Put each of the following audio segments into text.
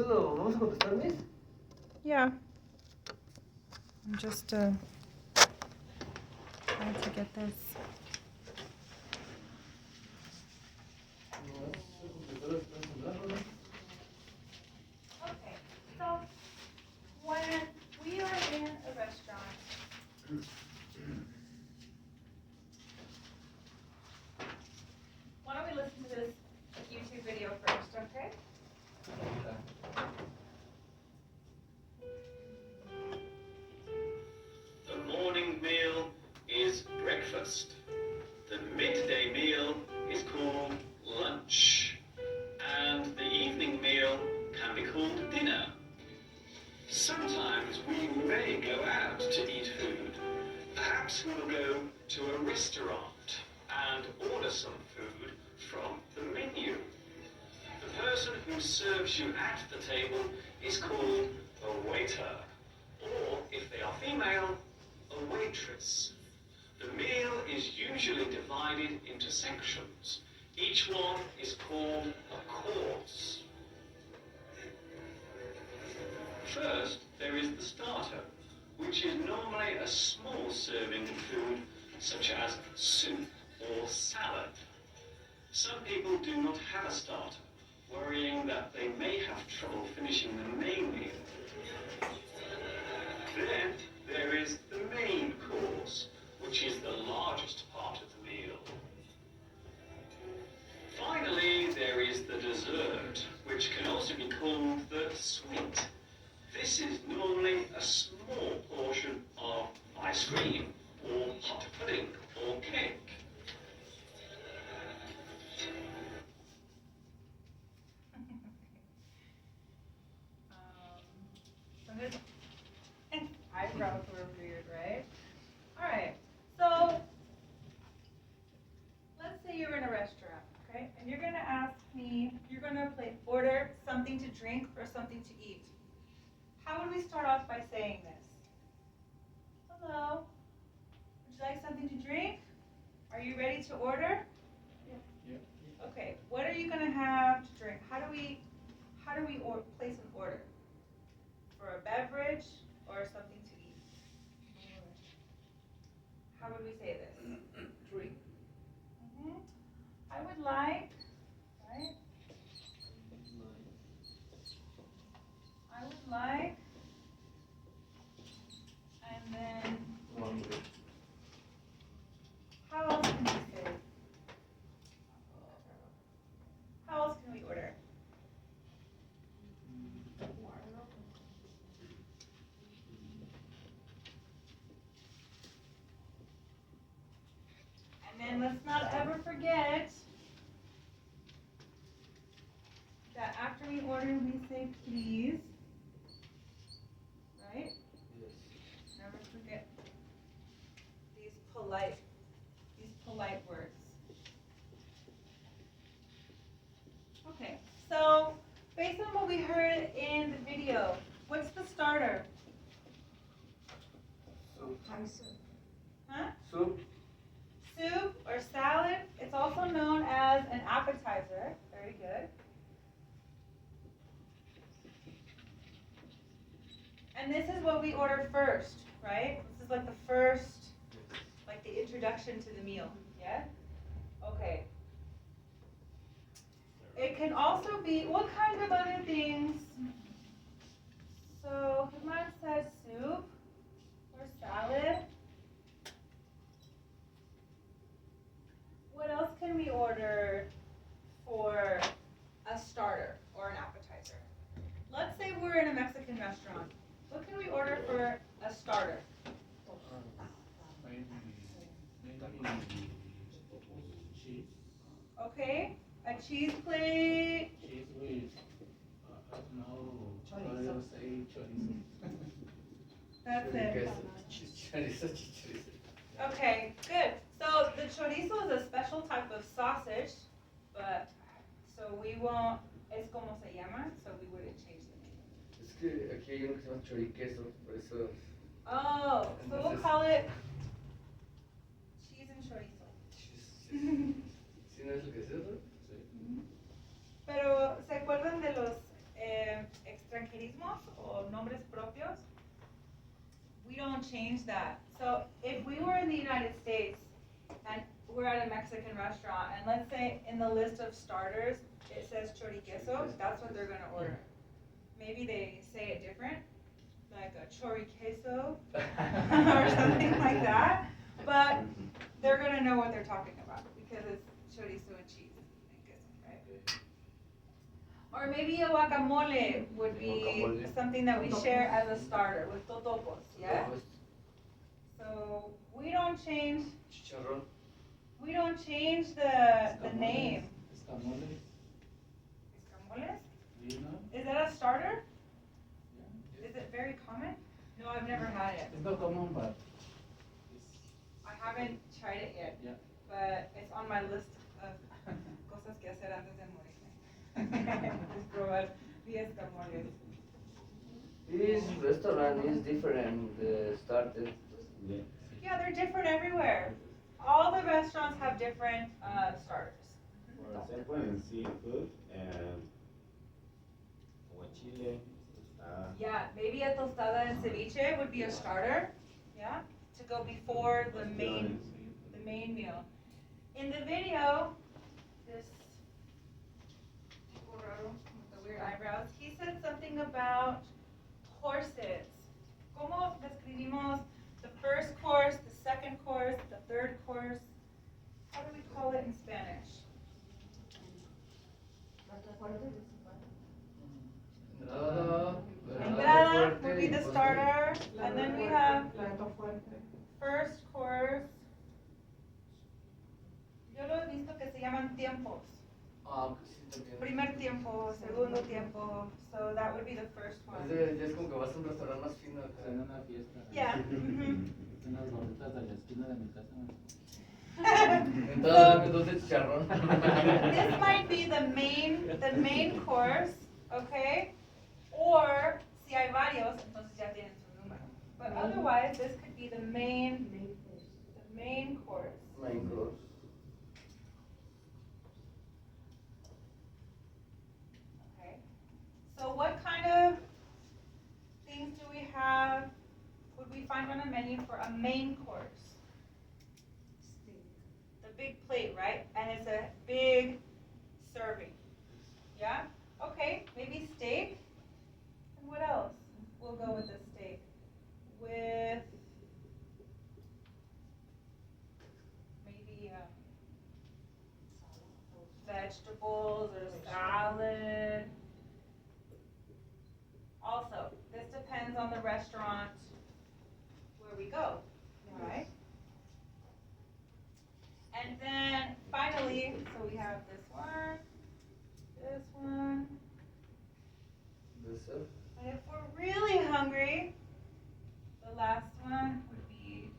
¿Esto lo vamos a contestar, Miss? Yeah. I'm just trying to get this. Okay, so when we are in a restaurant, why don't we listen to this YouTube video first, okay? The morning meal is breakfast. The midday meal is called lunch. And the evening meal can be called dinner. Sometimes we may go out to eat food. Perhaps we will go to a restaurant and order some food from the menu. The person who serves you at the table is called a waiter, or if they are female, a waitress. The meal is usually divided into sections. Each one is called a course. First, there is the starter, which is normally a small serving of food, such as soup or salad. Some people do not have a starter, worrying that they may have trouble finishing the main meal. Then there is the main course, which is the largest part of the meal. Finally, there is the dessert, which can also be called the sweet. This is normally a small portion of ice cream, or hot pudding, or cake. So his eyebrows were weird, right? All right. So let's say you're in a restaurant, okay, and you're gonna ask me, you're gonna order something to drink or something to eat. How would we start off by saying this? Hello. Would you like something to drink? Are you ready to order? Yeah. Okay. What are you gonna have to drink? How do we place an order? For a beverage or something to eat? How would we say this? Drink. I would like, right? I would like, and then One drink. how else can we say? How else can we order? And then let's not ever forget that after we order, we say please, right? Yes. Never forget these polite words. Okay, so based on what we heard in the video, what's the starter? Soup. Huh? Soup. Soup or salad. It's also known as an appetizer. Very good. And this is what we order first, right? This is like the first, like the introduction to the meal. Yeah? Okay. It can also be, what kind of other things? So, Himad says soup or salad. What else can we order for a starter or an appetizer? Let's say we're in a Mexican restaurant. What can we order for a starter? Maybe cheese. Okay, a cheese plate. Cheese with, I don't know, how do you say chorizo? That's it. Chorizo, chorizo. Okay, good. So the chorizo is a special type of sausage, but so we won't, es como se llama, so we wouldn't change the name. Es que aquí hay uno que se llama choriqueso, por eso. Oh, so we'll call it cheese and chorizo. ¿Sí no es lo que es eso? Sí. Pero, ¿se acuerdan de los anglicismos o nombres propios, we don't change that. So if we were in the United States and we're at a Mexican restaurant, and let's say in the list of starters, it says choriqueso, that's what they're gonna order. Maybe they say it different, like a choriqueso or something like that, but they're gonna know what they're talking about because it's chorizo and cheese and queso, right? Or maybe a guacamole would be Guacamole. something that we share as a starter with totopos, yeah? So we don't change Chicharrón. the name. Escamoles, Escamoles? do you know? Is that a starter? Yeah. Is it very common? No, I've never had it. It's not common, but I haven't tried it yet, yeah. but it's on my list of cosas que hacer antes de morirme. Es probar 10 escamoles. This restaurant is different, started. Yeah, they're different everywhere. All the restaurants have different starters. For example, in seafood and aguachile, tostada. Yeah, maybe a tostada and ceviche would be a starter, yeah, to go before the main meal. In the video, this tipo raro with the weird eyebrows, he said something about courses. ¿Cómo describimos the first course, the second course, the third course? How do we call it in Spanish? Entrada would be the starter, and then we have first course. Yo lo he visto que se llaman tiempos. Ah, sí, también. Primer tiempo, segundo tiempo. So that would be the first one. Ya es como que vas a un restaurante más fino acá. En una fiesta. Yeah. mhm. Unas gorditas de la esquina de mi casa. Entonces, dos de chicharrón. This might be the main course, okay? Or si hay varios, entonces ya tienen su número. But otherwise, this could be the main course. Main course. Okay. So what kind of things do we have, would we find on a menu for a main course? The big plate, right? And it's a big serving. Yeah? Okay, maybe steak. And what else? We'll go with the steak. With maybe vegetables or salad. Also, this depends on the restaurant where we go, right? And then finally, so we have this one, Dessert. and if we're really hungry, the last one would be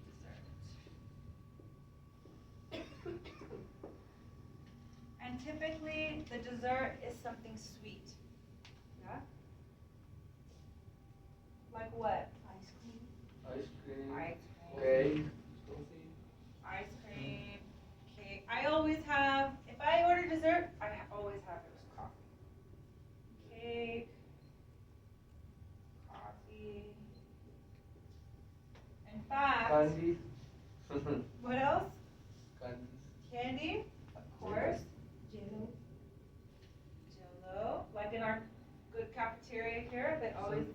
dessert. And typically, the dessert is something sweet. Yeah? Like what? Ice cream. Ice cream. Cake. Ice cream, cake. I always have, if I order dessert, I always have this coffee. Cake, coffee. In fact, Candy. what else? Candy. Candy, of course. Jello, like in our good cafeteria here, they always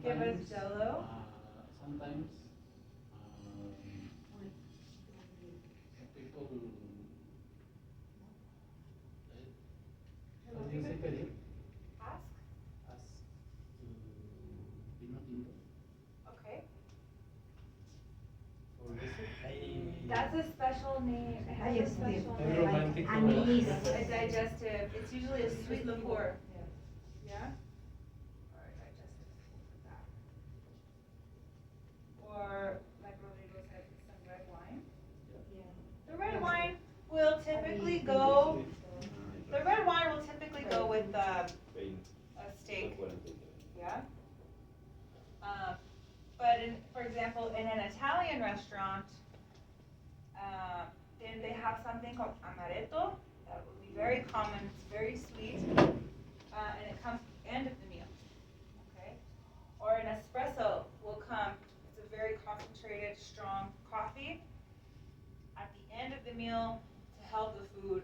give us Jello. Sometimes people how do you say pedir? Ask. Ask to vino tinto Okay. for dessert. That's a special name. It has a special Very name. romantic. A digestive. It's usually a sweet liqueur. Yeah? Or a digestive with that. Or, like Rodrigo said, some red wine. The red wine will typically go, with a steak. Yeah? But for example, in an Italian restaurant, then they have something called amaretto. That would be very common. It's very sweet, and it comes at the end of the meal. Okay. meal to help the food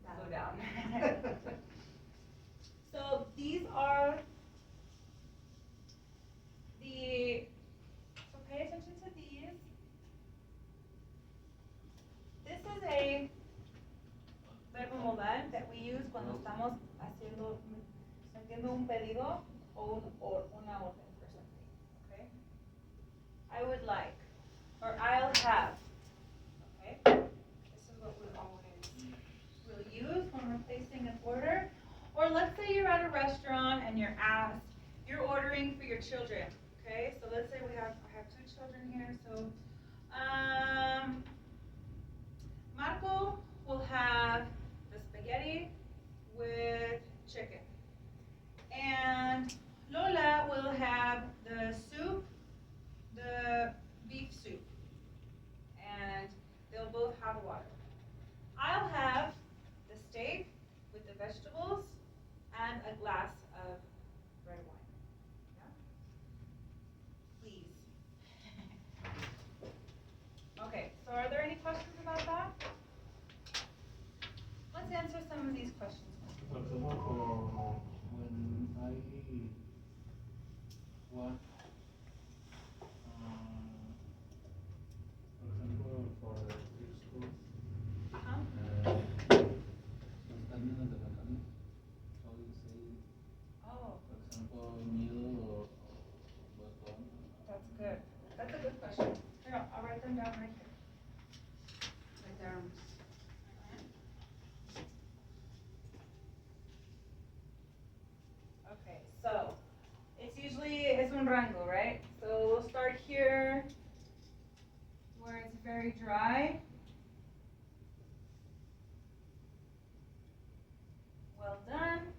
go down. So these are so pay attention to these. This is a verbo modal that we use cuando estamos haciendo un pedido o una orden for something, okay? I would like, or I'll have, okay? This is what we always will use when we're placing an order. Or let's say you're at a restaurant and you're ordering for your children, okay? So let's say I have 2 children here, so Marco will have the spaghetti with chicken. And Lola will have the soup, the beef soup. And they'll both have water. I'll have the steak with the vegetables and a glass of red wine. Yeah? Please. Okay, so are there any questions about that? Let's answer some of these questions. For example, when I want, for example, for preschool, Uh-huh. los términos de la carne, so you say, Oh, for example, meal or bacon. that's good. That's a good question. Here, I'll write them down right here. Right there. Okay, so it's un rango, right? So we'll start here where it's very dry. Well done.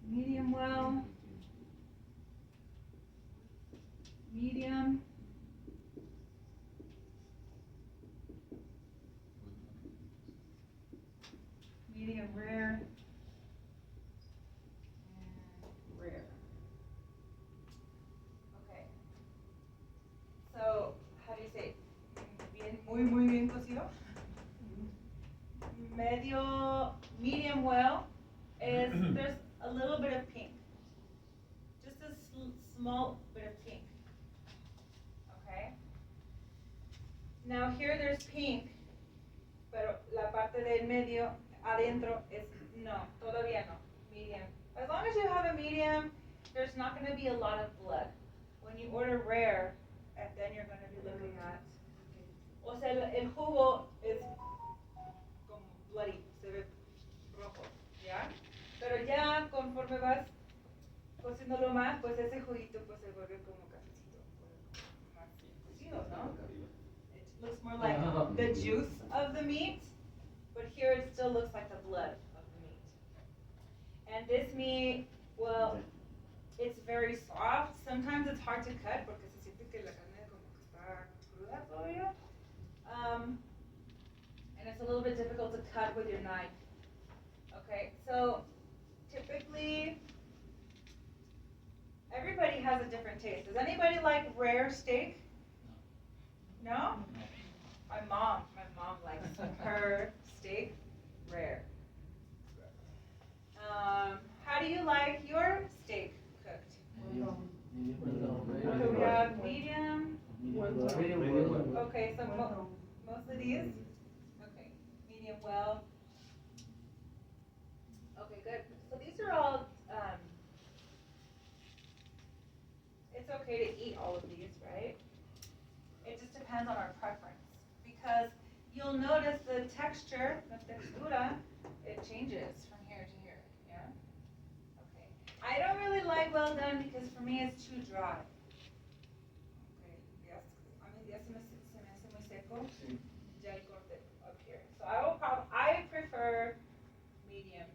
Medium well. Medium. Medium rare. And rare. Okay. So, how do you say? Muy bien cocido. Medium well is there's a little bit of pink. Just a small bit of pink. Okay? Now here there's pink, pero la parte del medio adentro es no, todavía no, medium. As long as you have a medium, there's not going to be a lot of blood. When you order rare, and then you're going to be looking at, o sea, el jugo es como bloody, se ve rojo, ¿ya? Pero ya conforme vas cociéndolo más, pues ese juguito pues se vuelve como cafecito, más cocido, ¿no? It looks more like the juice of the meat, but here it still looks like the blood of the meat. And this meat, well, it's very soft. Sometimes it's hard to cut porque se siente que la carne como que está cruda todavía. And it's a little bit difficult to cut with your knife. Okay, so typically everybody has a different taste. Does anybody like rare steak? No? My mom likes her steak rare. How do you like your steak cooked? So we have medium. Okay, so mostly these? Okay, medium well. Okay, good. So these are all, it's okay to eat all of these, right? It just depends on our preference. Because you'll notice the texture, the textura, it changes from here to here, yeah? Okay. I don't really like well done because for me it's too dry. Okay, yes, a mí ya se me hace muy seco. Sí. Ya el corte up here. So I prefer medium.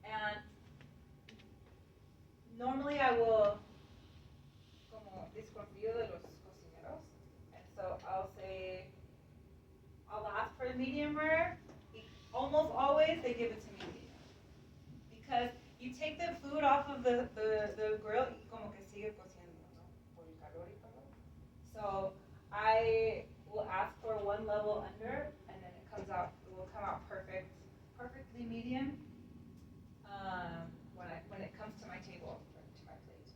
And normally I will como desconfío de los cocineros. And so I'll ask for medium rare. Almost always they give it to me medium. Because you take the food off of the grill, como sigue cociendo, ¿no? Por el calor y todo. So I will ask for one level under, and then it will come out perfectly medium. When it comes to my table, or to my plate.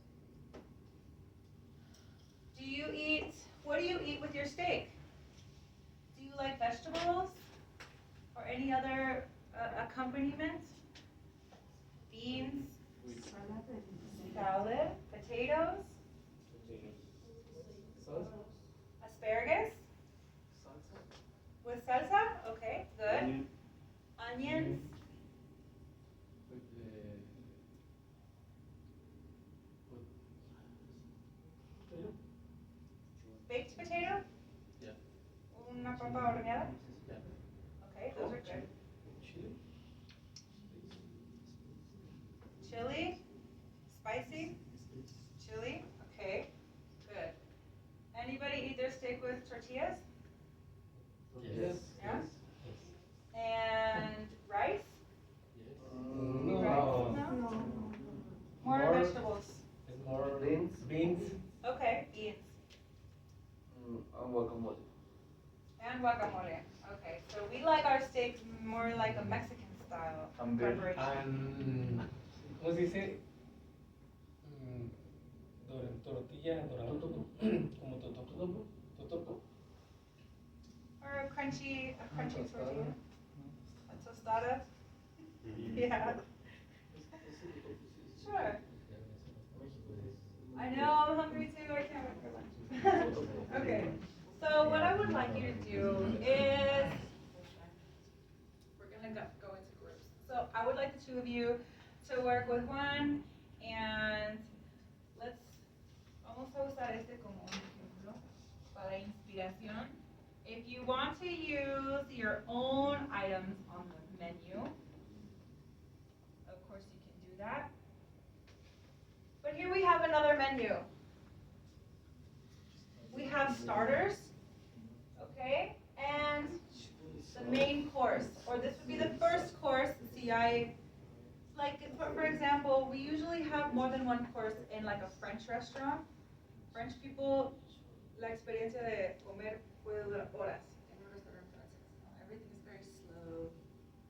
What do you eat with your steak? Do you like vegetables? Or any other accompaniment? Beans, salad, potatoes, Salsa? asparagus, Salsa? with salsa? Okay, good. Onion. Onions, With potato? baked potato? Yeah. Una papa horneada? Yeah. Okay, those are good. Chili? Chili, spicy, chili, okay, good. Anybody eat their steak with tortillas? Yes. Yeah? Yes. And rice? Yes. No. No? More More- vegetables. It's more Beans. Okay, beans. And guacamole. And guacamole. Okay, so we like our steaks more like a Mexican style And beer. preparation. And, ¿cómo se dice? Tortilla dorada. Como totopo. Totopo. Or a crunchy tostada. tortilla. A tostada. Yeah. Sure. I know, I'm hungry too, I can't wait for lunch. Okay, so what I would like you to do is, we're gonna go into groups. So I would like the two of you to work with Juan, and vamos a usar este como un ejemplo para inspiración. If you want to use your own items on the menu, of course you can do that. But here we have another menu. We have starters, okay, and the main course, or this would be the first course. For example, we usually have more than one course in like a French restaurant. French people, la experiencia de comer puede durar horas en un restaurante francés. Everything is very slow,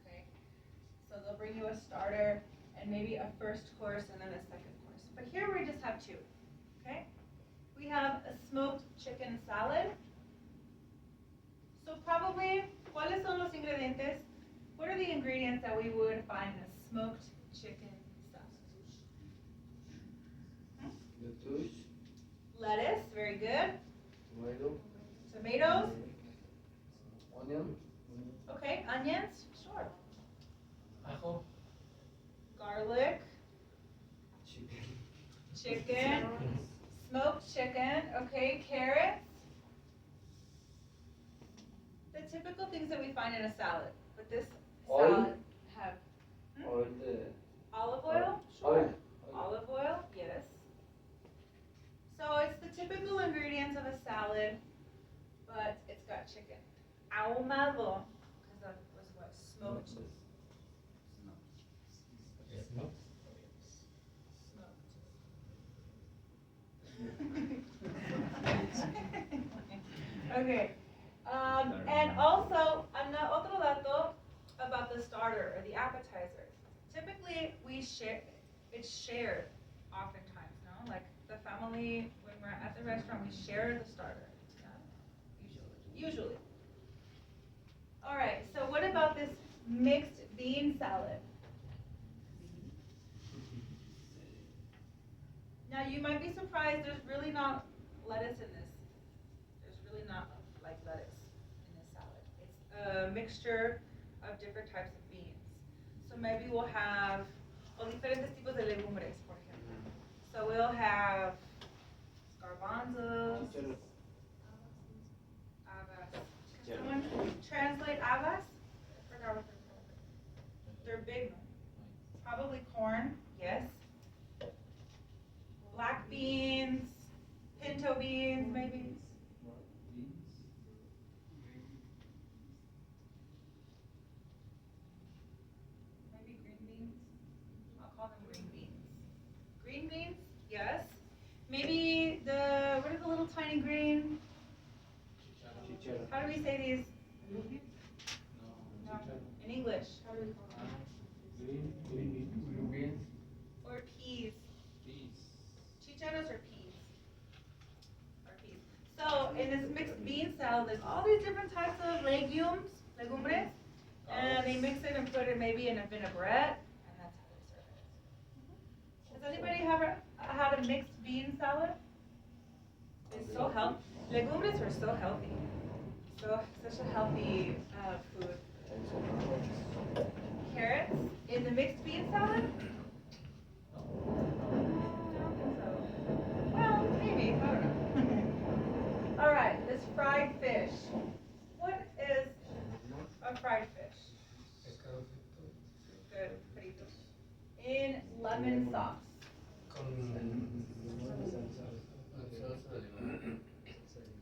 okay? So they'll bring you a starter and maybe a first course and then a second course. But here we just have two, okay? We have a smoked chicken salad. So probably, ¿cuáles son los ingredientes? What are the ingredients that we would find in a smoked chicken salad? Lettuce. Lettuce, very good. Tomato. Tomatoes, Onion. okay. Onions, sure. Ajo. Garlic, chicken, smoked chicken, okay. Carrots. The typical things that we find in a salad, but this Oil? salad have Or the olive oil, sure. Olive oil, yes. So it's the typical ingredients of a salad, but it's got chicken. Ahumado, because that was what, smoked. Okay. And also, otro dato about the starter or the appetizer. Typically, it's shared oftentimes, no? Like the family, when we're at the restaurant, we share the starter. Yeah? Usually. All right, so what about this mixed bean salad? Now, you might be surprised, there's really not lettuce in this. There's really not like lettuce in this salad. It's a mixture of different types of beans. So maybe we'll have diferentes tipos de legumbres, por ejemplo. So we'll have garbanzos, habas. Can someone translate habas? I forgot what they're called. They're big. Probably corn, yes. Black beans, pinto beans, maybe. Maybe green beans. I'll call them green beans. Green beans, yes. shiny green. Chicharo. How do we say these? No. No. In English. How do we call it? Green beans. Or peas. Peas. Chicharros or peas? Or peas. So in this mixed bean salad, there's all these different types of legumes, legumbres, and they mix it and put it maybe in a vinaigrette, and that's how they serve it. Has anybody ever had a mixed bean salad? It's so healthy. Legumbres are so healthy. So such a healthy food. Carrots in the mixed bean salad? I don't think so. Well, maybe, I don't know. All right, this fried fish. What is a fried fish? Pescado Good, fritos. In lemon sauce. con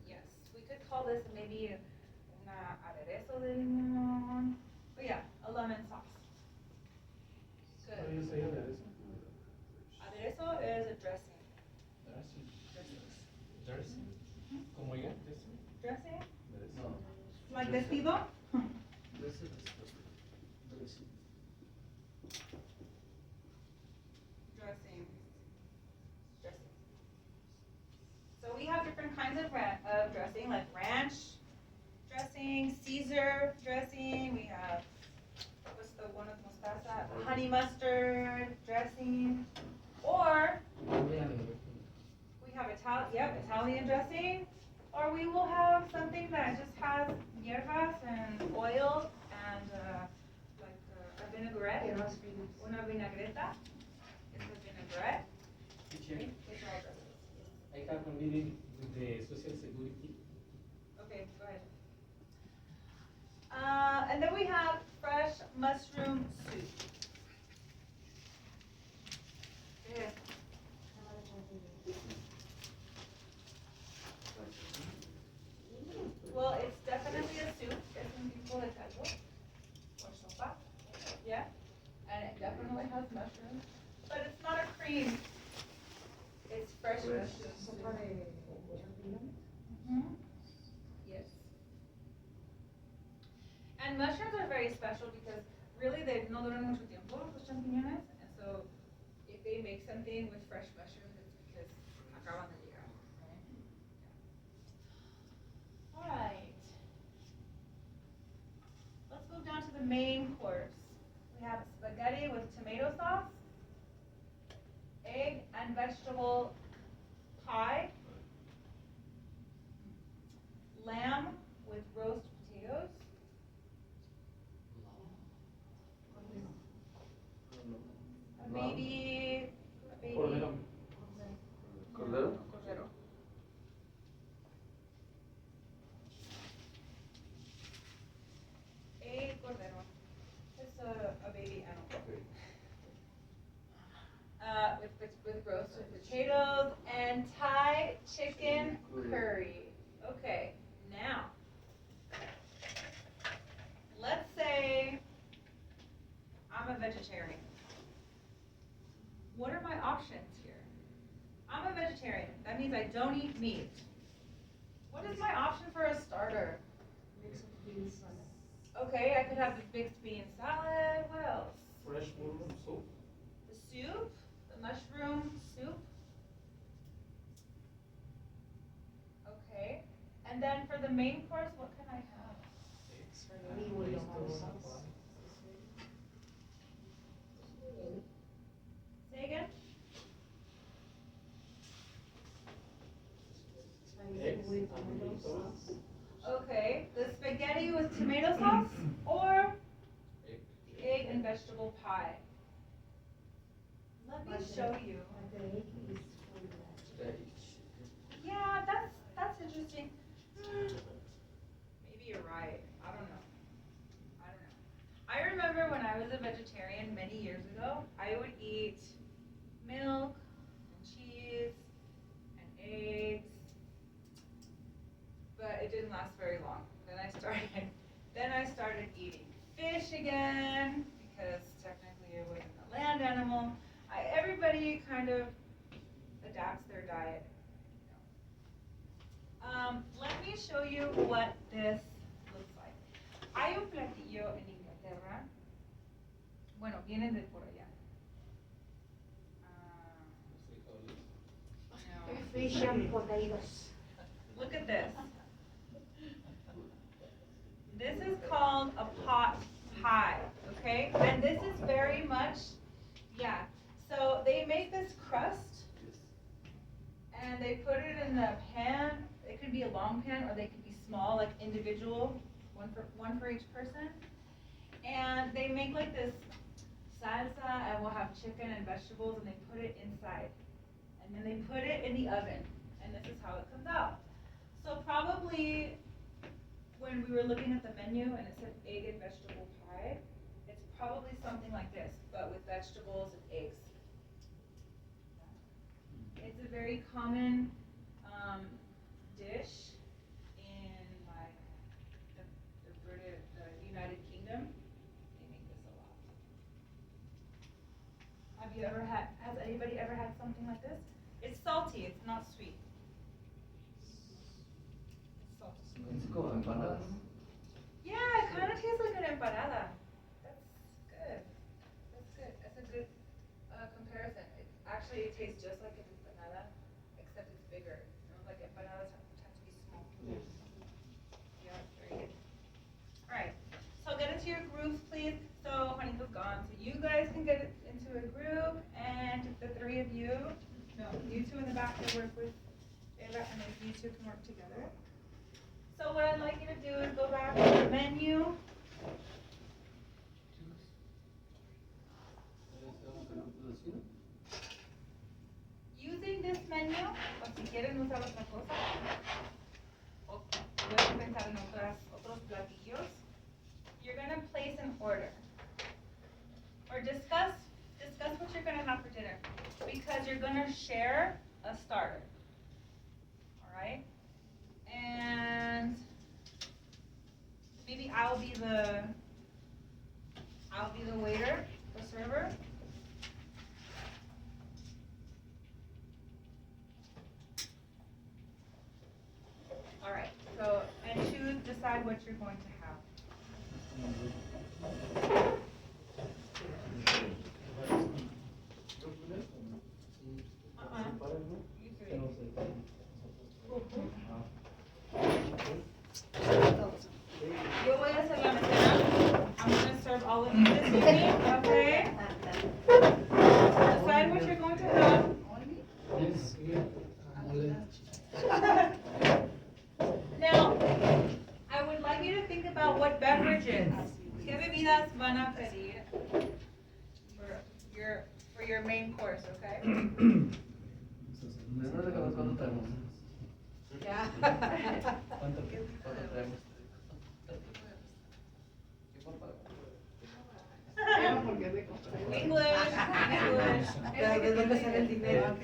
Yes, we could call this maybe una aderezo de limón. But yeah, a lemon sauce. How do Good. you say that? Aderezo is a dressing. dressing. ¿Cómo ya? Dressing? No. Like vestido? Dressing. Dressing. So we have different kinds of dressing, like ranch dressing, Caesar dressing. We have, what's the one with mostaza? Honey mustard dressing. Or we have Italian dressing. Or we will have something that just has hierbas and oil and like a vinaigrette. Una vinagreta. It's a vinaigrette. Teacher, It's all dressings. I have a meeting with the social security. Okay, go ahead. And then we have fresh mushroom soup. Yeah. Well, it's definitely a soup. Es un tipo de caldo or sopa. Yeah. And it definitely has mushrooms, but it's not a cream. It's fresh mushrooms. Mhm. Yes. And mushrooms are very special because really they no duran mucho tiempo, los champiñones. And so if they make something with fresh mushrooms, it's because acaban de llegar, right? All right. Let's move down to the main course. We have spaghetti with tomato sauce, egg and vegetable pie, lamb with roast potatoes, a baby Cordero. Cordero? cordero. A cordero. It's a baby animal. With roasted potatoes and Thai chicken curry. Okay, now, let's say I'm a vegetarian. What are my options here? I'm a vegetarian. That means I don't eat meat. What is my option for a starter? Okay, I could have the mixed bean salad. What else? Fresh mushroom soup. The soup, the mushroom soup. Okay, and then for the main course, what can I have? Say again? Eggs and potatoes. Okay, the spaghetti with tomato sauce or Egg. the egg and vegetable pie? Let me show you. Yeah, that's interesting. Maybe you're right. I don't know. I remember when I was a vegetarian many years ago, I would eat milk and cheese and eggs, but it didn't last very long. Then I started eating fish again because technically it wasn't a land animal. Everybody kind of adapts their diet. Let me show you what this looks like. Hay un platillo en Inglaterra. Bueno, vienen de por allá. No. Fish and potatoes. Look at this. This is called a pot pie, okay? And this is very much, yeah. So they make this crust and they put it in the pan. It could be a long pan or they could be small, like individual, one for each person. And they make like this salsa and we'll have chicken and vegetables and they put it inside. And then they put it in the oven and this is how it comes out. So probably when we were looking at the menu and it said egg and vegetable pie, it's probably something like this, but with vegetables and eggs. It's a very common dish in like the United Kingdom. They make this a lot. Has anybody ever had something like this? It's salty, it's not sweet. It's salty. Es como empanadas. Yeah, it kind of tastes like an empanada. That's good. That's good. That's a good comparison. It tastes just like an empanada, except it's bigger. You know, like empanadas tend to be small. Yeah, very good. All right. So get into your groups, please. So Juanito's gone. So you guys can get into a group, and the three of you, no, you two in the back can work with Eva, and then you two can work together. So what I'd like you to do is go back to the menu. Using this menu, o si quieren usar otra cosa, o pueden pensar en otros platillos, you're going to place an order. Or discuss what you're going to have for dinner. Because you're going to share a starter. Alright? And maybe I'll be the waiter, the server. All right. So and choose, decide what you're going to have. You three. Yo voy a ser la mesera. I'm going to serve all of you this evening, okay? Decide what you're going to have. Now, I would like you to think about what beverages, qué bebidas van a pedir for your main course, okay? ¿Cuánto traemos? Yeah. ¿Cuánto traemos? English. Pero ¿de dónde sale el dinero?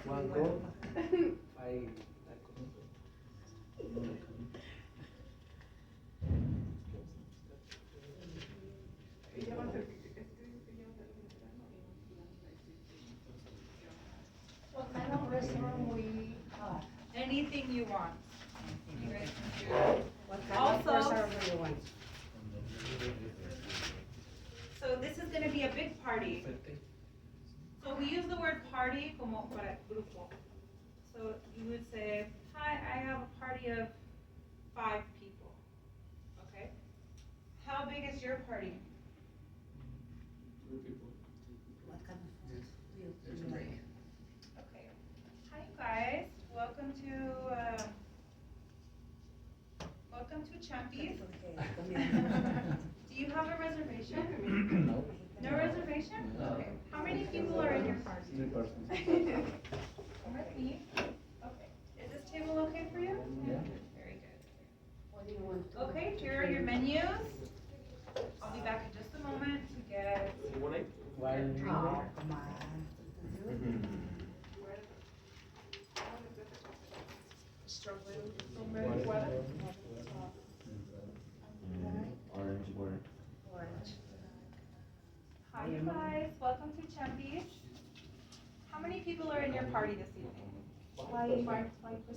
¿Cuánto? Hay What kind of restaurant we have? Anything you want. You guys can choose. What kind of Also- restaurant do you want? So this is gonna be a big party. So we use the word party como para grupo. So you would say, hi, I have a party of 5 people. Okay? How big is your party? What kind of food do you like? Okay. Hi, you guys. Welcome to Champies. Do you have a reservation? No. No reservation? No. Okay. How many people are in your party? 3 persons. Three? Okay. Is this table okay for you? Yeah. Very good. What do you want? Okay, here are your menus. I'll be back in just a moment to get. While you Oh, come on. Hi, you guys. Welcome to Champies. How many people are in your party this evening?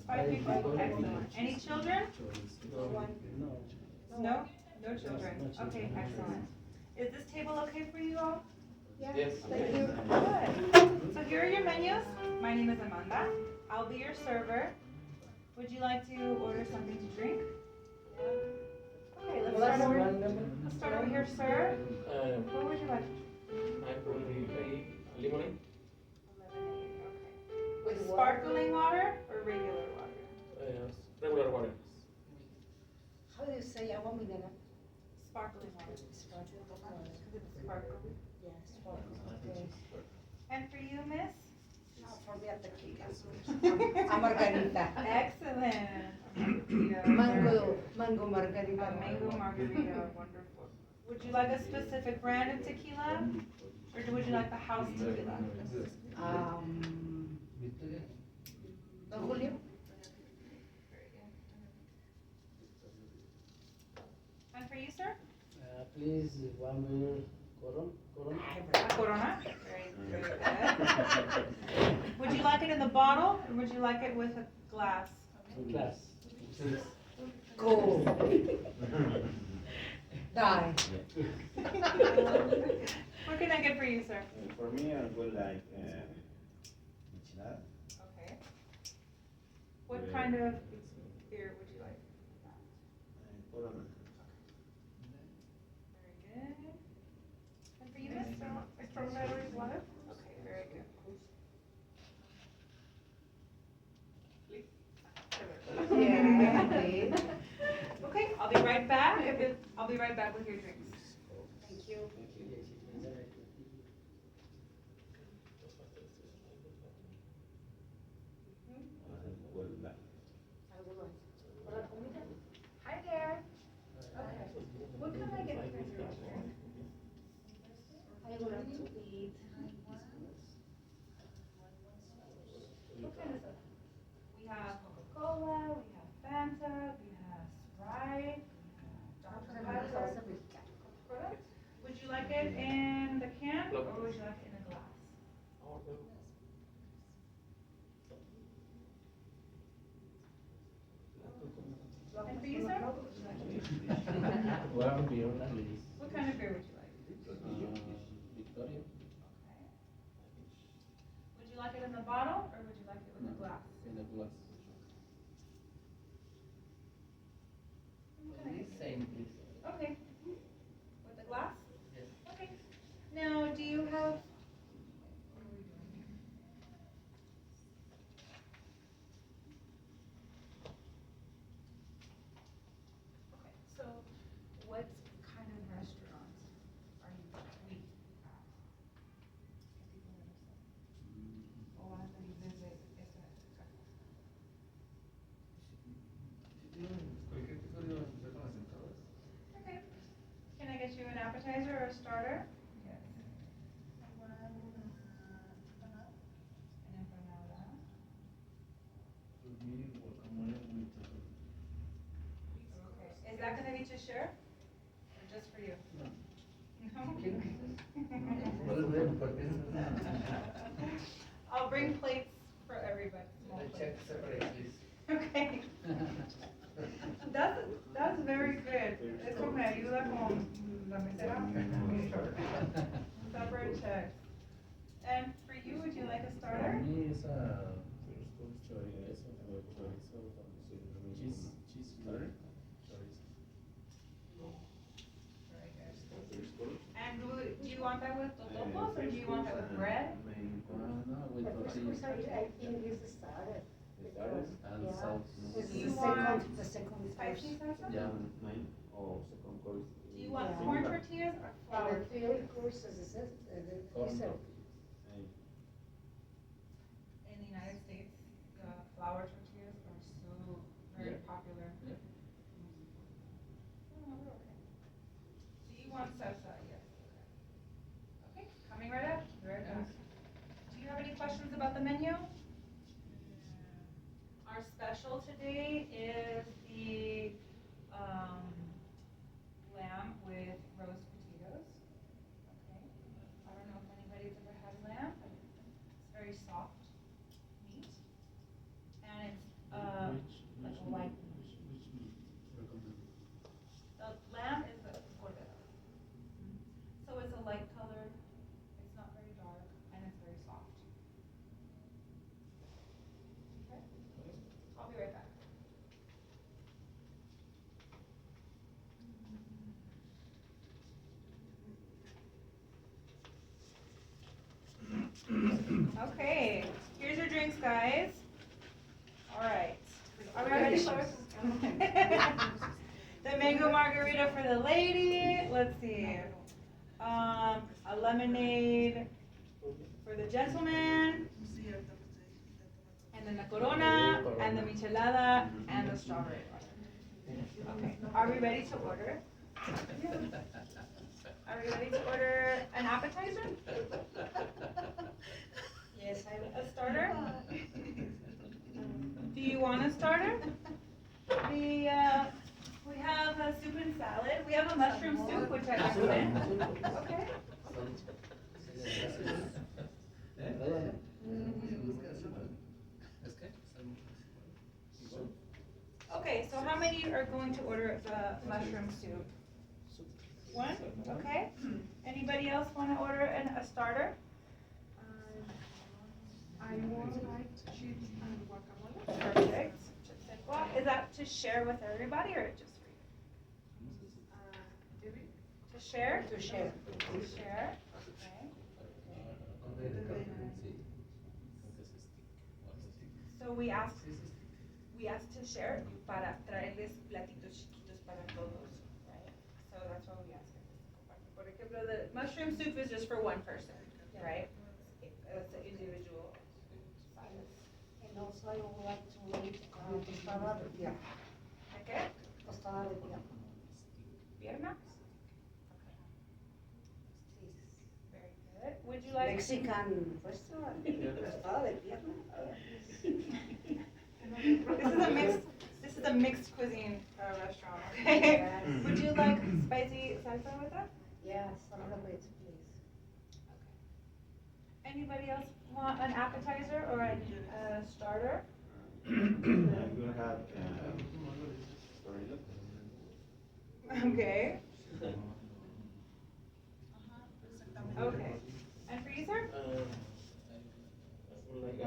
Five people? Excellent. Any children? No? No children. Okay, excellent. Is this table okay for you all? Yes. Thank you. Good. So here are your menus. My name is Amanda. I'll be your server. Would you like to order something to drink? Okay, let's start over here, sir. What would you like? Lemonade. Lemonade, okay. With sparkling water or regular water? Regular water. How do you say agua mineral? Sparkling water. Sparkling Sparkle. Yeah, sparkling, okay. And for you, miss? For me, a tequila. A margarita. Excellent. Mango margarita. A mango margarita, wonderful. Would you like a specific brand of tequila? Or would you like the house tequila? Don Julio? And for you, sir? Please, one beer, Corona. A Corona? Very good. Would you like it in the bottle, or would you like it with a glass? Glass. Cool. Die. What can I get for you, sir? For me, I would like michelada. Okay. What kind of beer would you like? Corona. Very good. And for you, miss? Strawberry water? Okay, very good. Yeah, please. Okay, I'll be right back. I'll be right back with your drinks. Thank you. I would like. Hi there. Okay. What can I get for you? I would like to eat. What kind of stuff? We have Coca-Cola, we have Fanta, we have Sprite, Dr. Pepper. Coca-Cola. Would you like it in the can or would you like it in a glass? And for you, sir? One beer, please. What kind of beer would you like? Victoria. Okay. Would you like it in the bottle or would you like it in the glass? In the glass. What can I get? Same, please. Okay. With the glass? Yes. Okay. Now, do you have? What are we doing here? Okay, so what kind of restaurant are you we at? O antes de esa. Okay. Can I get you an appetizer or a starter? Yes. An empanada. Okay. Is that gonna be to share? Or just for you? No. I'll bring plates for everybody. Small The plates. check separate, please. Okay. That's very good. Eso me ayuda con la mesera. Separate checks. And for you, would you like a starter? For me, it's a cheese curry. Very good. And do you want that with totopos or do you want that with bread? No, with tortillas. I think it's the starter. And Yeah. sauce. It's Do the you want the second Spicy course. salsa? Yeah. Mine or second course. Do you want Yeah. corn tortillas or flour And the tortillas? third course is this, Corn is tortillas. In the United States, the flour tortillas are so very Yeah. popular. Yeah. Oh, we're okay. So you want salsa, yes, okay. Okay, coming right up, very fast. Do you have any questions about the menu? Our special today is the, lamb with roast potatoes, okay? Okay, here's your drinks, guys. All right. Are we ready for the mango margarita for the lady? Let's see. A lemonade for the gentleman, and then the Corona, and the Michelada, and the strawberry water. Okay, are we ready to order? Are we ready to order an appetizer? Yes, I A starter? Do you want a starter? We have a soup and salad. We have a mushroom soup, which I recommend. Okay. Okay, so how many are going to order the mushroom soup? One? Okay. Anybody else want to order a starter? I would like chips and guacamole. Perfect. Chips and guac. Is that to share with everybody or just for you? David? To share? to share. To share. Okay. So we asked to share para traerles platitos chiquitos para todos, right? So that's what we asked. Por ejemplo, the mushroom soup is just for one person, right? It's an individual size. And also I would like to eat tostada de pierna. Okay? Tostada de pierna. Pierna? Please. Very good. Would you like? Mexican restaurant. Tostada de pierna. This is a mixed cuisine restaurant, okay? Yes. Would you like spicy salsa with that? Yes, a little bit, please. Anybody else want an appetizer or a starter? I'm gonna have, Okay. Okay. And for you, sir? Like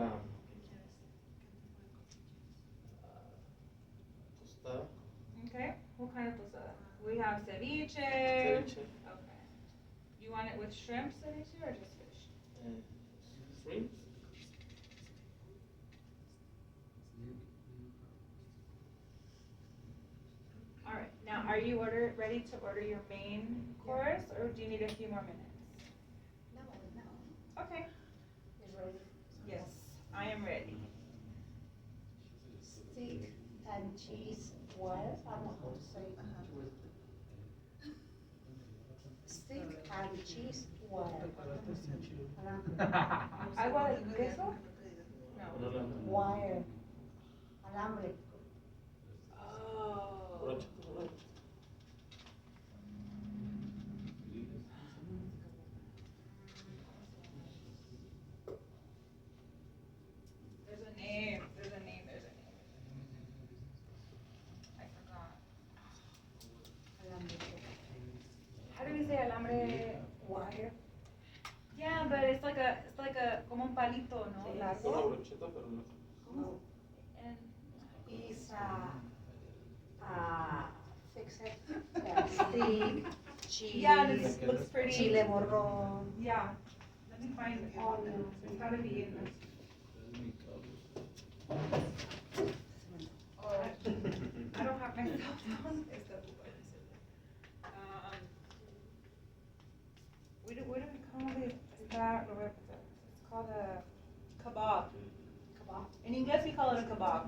tostada, Okay. What kind of tostada? We have ceviche. ceviche, Okay. You want it with shrimp ceviche or just fish? shrimp. All right. Now, are you ready to order your main course, or do you need a few more minutes? No. Okay. It's ready. Yes, I am ready. Steak and cheese wire. I don't know how to say it. Steak and cheese wire. ¿Agua de queso? No. Wire. Alambre. Oh. There's a name. I forgot. Alambre. How do we say alambre? Wire. Yeah, but it's like a como un palito, ¿no? Sí. Largo. Una brocheta, pero no. And Is fix it. Steak, cheese. yeah, this looks pretty. Chile morron. Yeah. Let me find it. Onion. It's gotta be in this. Oh, I don't have my cell phone. What do we call it? It's called a kebab. Kebab. In English we call it a kebab.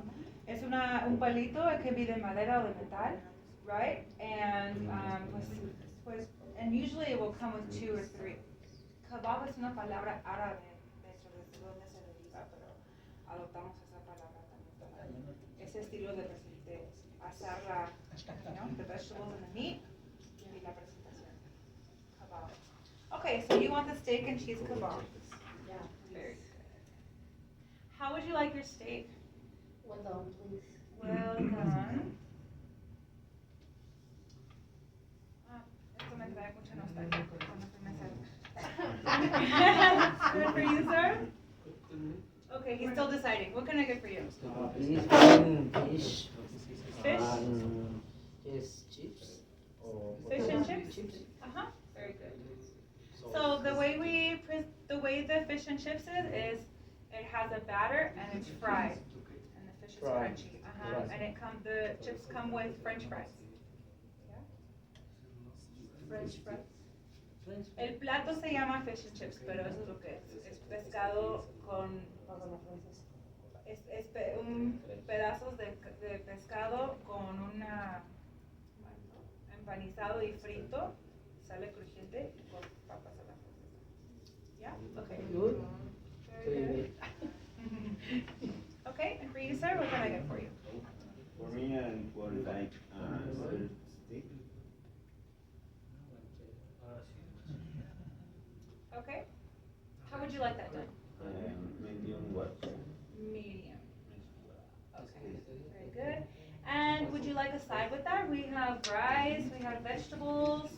Es un palito, it can be de madera o de metal, right? And and usually it will come with 2 or 3. Kebab es una palabra árabe, de hecho desde donde se deriva, pero adoptamos esa palabra también para ese estilo de asar the vegetables and the meat y la presentación. Kebab. Okay, so you want the steak and cheese kebab. Yeah. Very good. How would you like your steak? Well done, please. Well done. Esto me trae mucha nostalgia cuando fui mesera. Good for you, sir? Okay, he's still deciding. What can I get for you? Please bring fish. Fish? Yes, chips. Or Fish and chips? Uh-huh, very good. So the way the fish and chips is It has a batter and it's fried, and the fish is Fried. crunchy. Right. And the chips come with French fries. French fries. El plato se llama fish and chips, pero eso es lo que es. Es pescado con pedazos de pescado con una empanizado y frito, sale crujiente y con papas a la francesa. Yeah? Okay. Good. Very good. Okay, and for you, sir, what can I get for you? For me, I would like steak. Okay. How would you like that done? Medium what? Medium. Okay, very good. And would you like a side with that? We have rice, we have vegetables,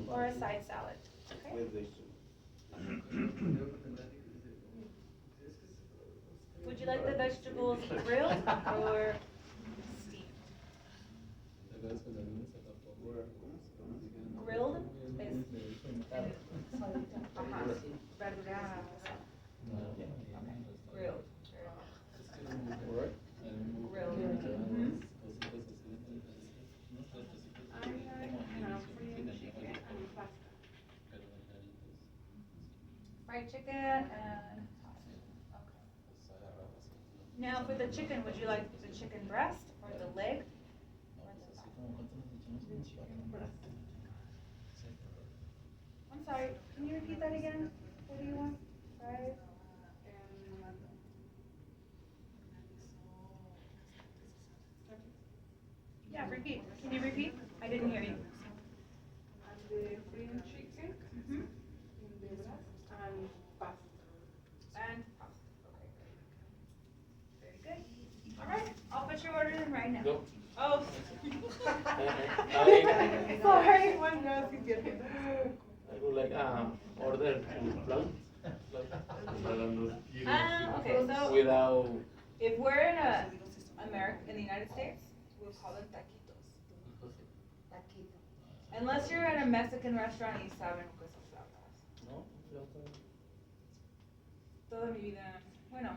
or a side salad. Okay. With vegetable. Would you like the vegetables grilled or steamed? Grilled is verdura. Grilled. Grilled. Mhm. Fried chicken and pasta. Okay. Now for the chicken, would you like the chicken breast or the leg? I'm sorry, can you repeat that again? What do you want? Fried? Yeah, repeat. Can you repeat? I didn't hear you. And the green chicken Mhm. in the breast and pasta. And pasta. Okay, very good. All right, I'll put your order in right now. No. Oh. I- Sorry, one knows he's getting. I would like order flan. Okay, so Without if we're in in the United States, we'll call them taquitos. Taquito. Unless you're at a Mexican restaurant y saben lo que son flautas. No, flauta. Toda mi vida, bueno,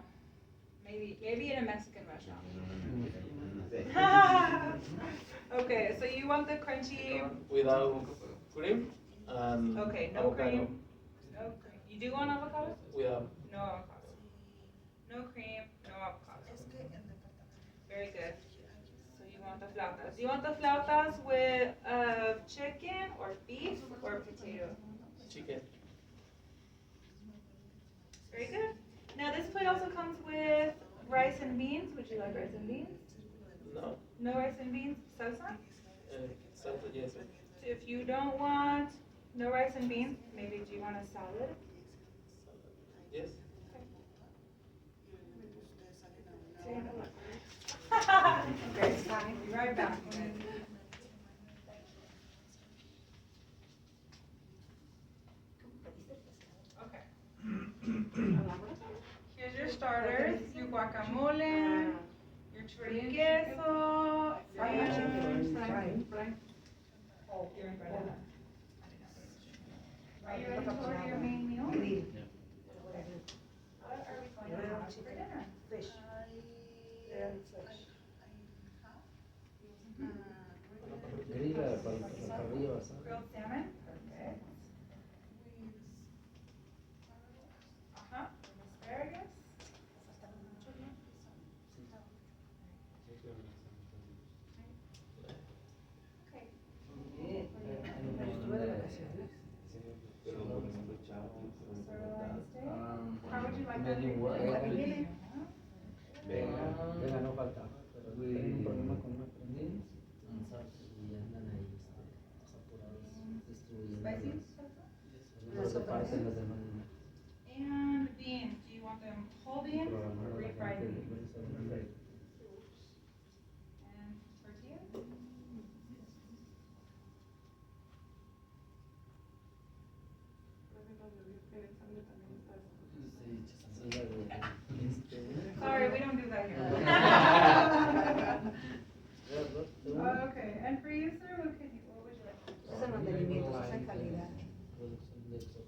maybe in a Mexican restaurant. Okay, so you want the crunchy, without cream and okay, no avocado. cream. No cream. You do want avocado? Without No avocado. No cream, no avocado. Very good. So you want the flautas. Do you want the flautas with chicken or beef or potato? chicken. Very good. Now this plate also comes with rice and beans. Would you like rice and beans? No, No rice and beans? Salsa? salsa yes. If you don't want no rice and beans, maybe do you want a salad? Yes. Okay, it's fine. Be right back. Okay. Here's your starters, your guacamole, your chorizo queso, and oh, you're in front of that. Are you ready to order your main meal? Grill. What are we going to have for dinner? Fish. And fish. Grilla, parrilla, ¿sabes? Grilled salmon, perfect. Uh-huh, asparagus. Okay. Estuve de vacaciones. Sirloin steak. How would you like that? Medium well. Venga. No falta. Pero tengo un problema con una prendida. Y andan ahí apurados, distribuyendo. Spicy? Por otra parte, las demás no. And beans, do you want them whole beans or Programar a la refried gente beans? de Venezuela. And tortilla? Sí, la de- Sorry, we don't do that here. Okay, and for you, sir, what would you like? Ese mantenimiento, esa calidad. Producción de estos.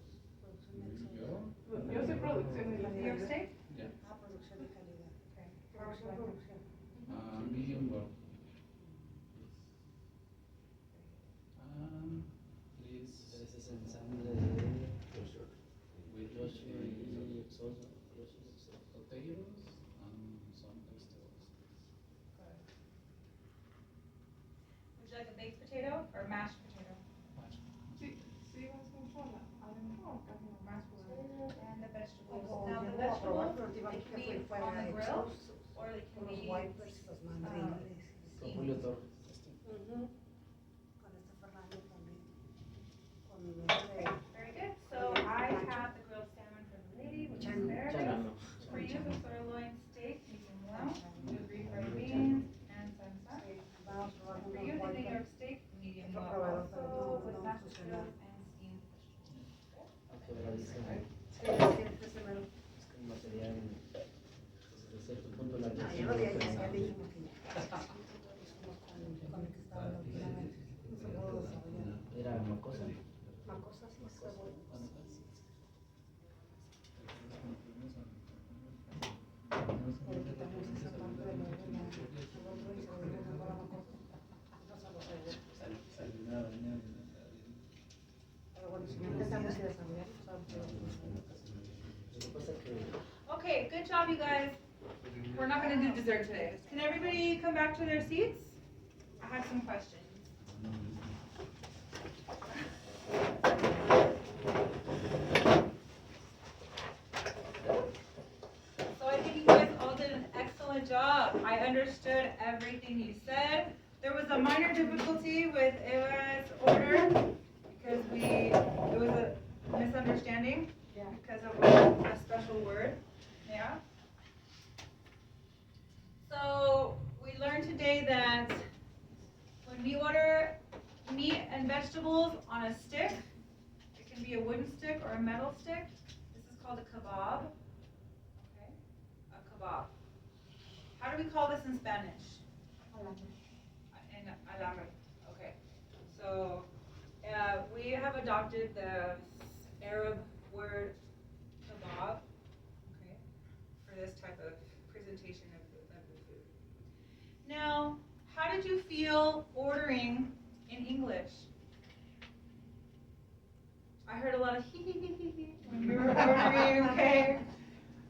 Yo soy producción y la New York State? Yeah. on the grill, or they can Con los be wipers, los mandriles. Con Julio Torres. Ujú. Con este Fernando también. Con Okay, este. very good. So I have the grilled salmon for the lady, which is there. Chana no. For you, the sirloin steak, medium well, with refried beans and salsa. Vamos a probar For unos you, the New wipers. York steak, medium Otro well proveedor, also, pero with no mashed funcionó. potatoes and steamed vegetables. Quebradísimo. Sí, ese mero. Es que un material, pues, desde cierto punto la No, relación yo lo no ya pensaba. dijimos que ya. Somos con el que estaba últimamente. No se pudo desarrollar. Era Macosa. Macosa sí está bueno. Le quitamos esa parte de la arena al otro y se lo dimos mejor a Macosa. No se lo sé. Pero bueno, si no intentamos ir a desarrollar, sabemos que Lo que pasa que Okay, good job, you guys. We're not gonna do dessert today. Can everybody come back to their seats? I have some questions. So I think you guys all did an excellent job. I understood everything you said. There was a minor difficulty with Eva's order because it was a misunderstanding because of a special word. Yeah. So we learned today that when we order meat and vegetables on a stick, it can be a wooden stick or a metal stick. This is called a kebab. Okay, a kebab. How do we call this in Spanish? In alambre. Okay. So we have adopted the Arab word kebab. Okay, for this type of presentation of the food. Now, how did you feel ordering in English? I heard a lot of hee hee hee hee hee when we were ordering, okay?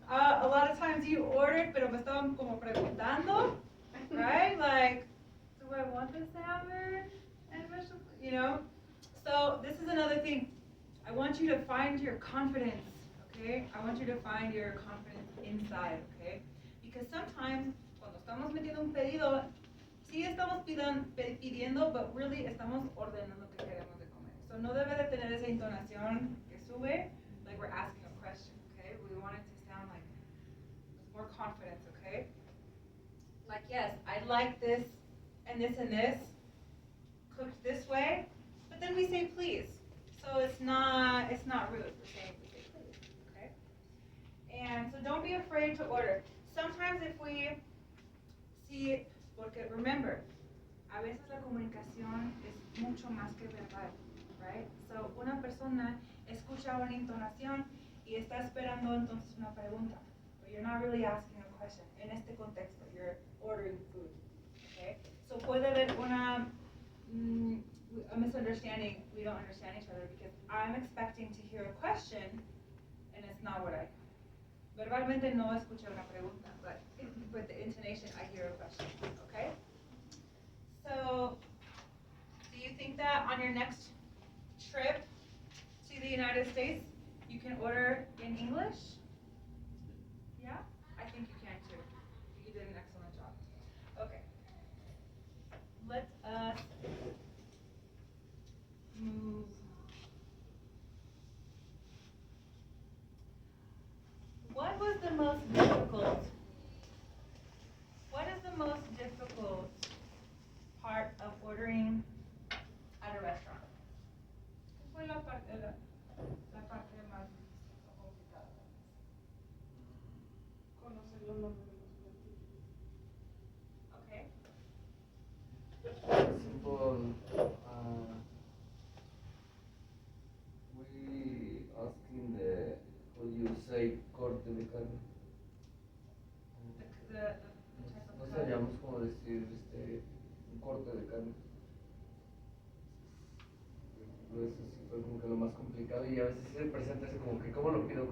A lot of times you ordered, pero me estaban como preguntando, right? Like, do I want the salmon and vegetable, you know? So this is another thing. I want you to find your confidence, okay? I want you to find your confidence inside, okay? Because sometimes, cuando estamos metiendo un pedido, sí estamos pidiendo, but really estamos ordenando que queremos de comer. So no debe de tener esa entonación que sube, like we're asking a question, okay? We want it to sound like with more confidence, okay? Like, yes, I'd like this and this and this cooked this way, but then we say please. So it's not rude. We're saying we say please, okay? And so don't be afraid to order. Sometimes if we see, porque remember, a veces la comunicación es mucho más que verbal, right? So una persona escucha una entonación y está esperando entonces una pregunta, but you're not really asking a question. En este contexto, you're ordering food, okay? So puede haber a misunderstanding. We don't understand each other because I'm expecting to hear a question and it's not what I. Verbalmente no escucho una pregunta, but with the intonation I hear a question, okay? So, do you think that on your next trip to the United States, you can order in English? Yeah? I think you can too. You did an excellent job. Okay. Let us move. What was the most difficult? What is the most difficult part of ordering at a restaurant? ¿Qué fue la parte más complicada? Conocer los nombres de los platillos. Okay. Simple. We asking how you say corte de carne. The type of No cut. sabíamos cómo decir un corte de carne. Eso sí fue como que lo más complicado y a veces se presenta así como que ¿cómo lo pido?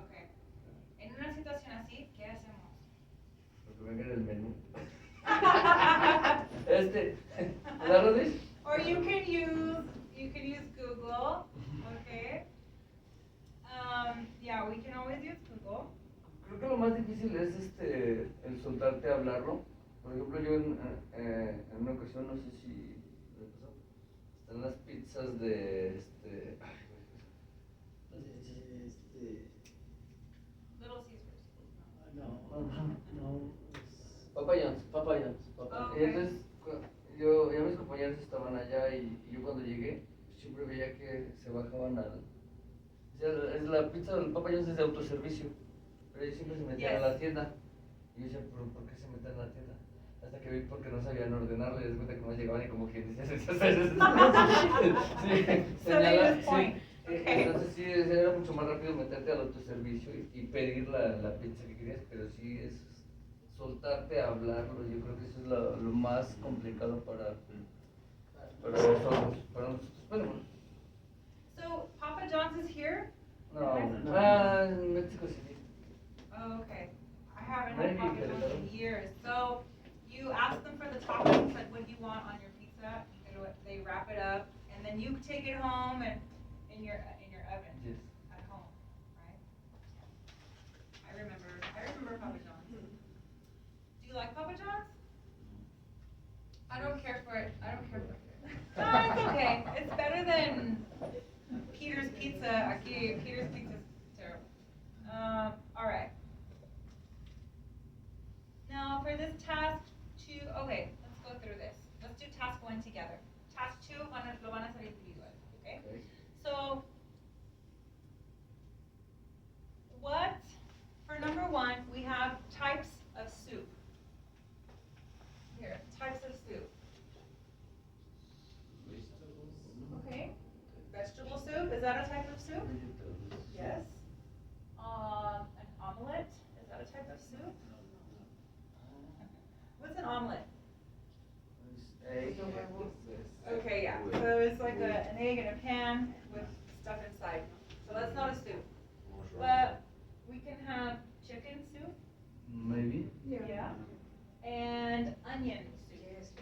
Okay. En una situación así, ¿qué hacemos? Lo que venga en el menú. ¿la rodilla? Or you can use Google, okay? Yeah, we can always use Google. Creo que lo más más difícil es el soltarte a hablarlo. Por ejemplo, yo en una ocasión, no sé si me pasó, están las pizzas de ay, Little Caesars. No, Papa John's. Oh, Y okay. entonces, yo, ya mis compañeros estaban allá y yo cuando llegué, siempre veía que se bajaban al... O sea, es la pizza del Papa John's es de autoservicio, pero ellos siempre se metían a la tienda. Y yo decía, ¿pero por qué se meten a la tienda? Hasta que vi porque no sabían ordenarle, les cuenta que no llegaban y como que decían, sí, So they just point. Okay. Entonces sí, era mucho más rápido meterte al autoservicio y pedir la pizza que querías, pero sí es soltarte a hablarlo, yo creo que eso es lo más complicado para nosotros, bueno, So Papa John's is here? no, en México City. Oh, okay. I haven't Maybe had Papa you John's could. in years. So you ask them for the toppings, like what you want on your pizza, and they wrap it up, and then you take it home and in your oven Yes. at home, right? I remember Papa John's. Do you like Papa John's? I don't care for it. No, it's okay. It's better than Peter's Pizza. Aquí, Peter's Pizza is terrible. All right. Now for this task 2, okay, let's go through this. Let's do task 1 together. Task 2 lo van a hacer individual, okay? Okay. So, for number 1, we have types of soup. Here, types of soup. Okay, vegetable soup, is that a type of soup? Yes. An omelet, is that a type of soup? What's an omelet? Okay, yeah, so it's like an egg in a pan with stuff inside. So that's not a soup. But we can have chicken soup. Maybe. Yeah. And onion soup. Yes.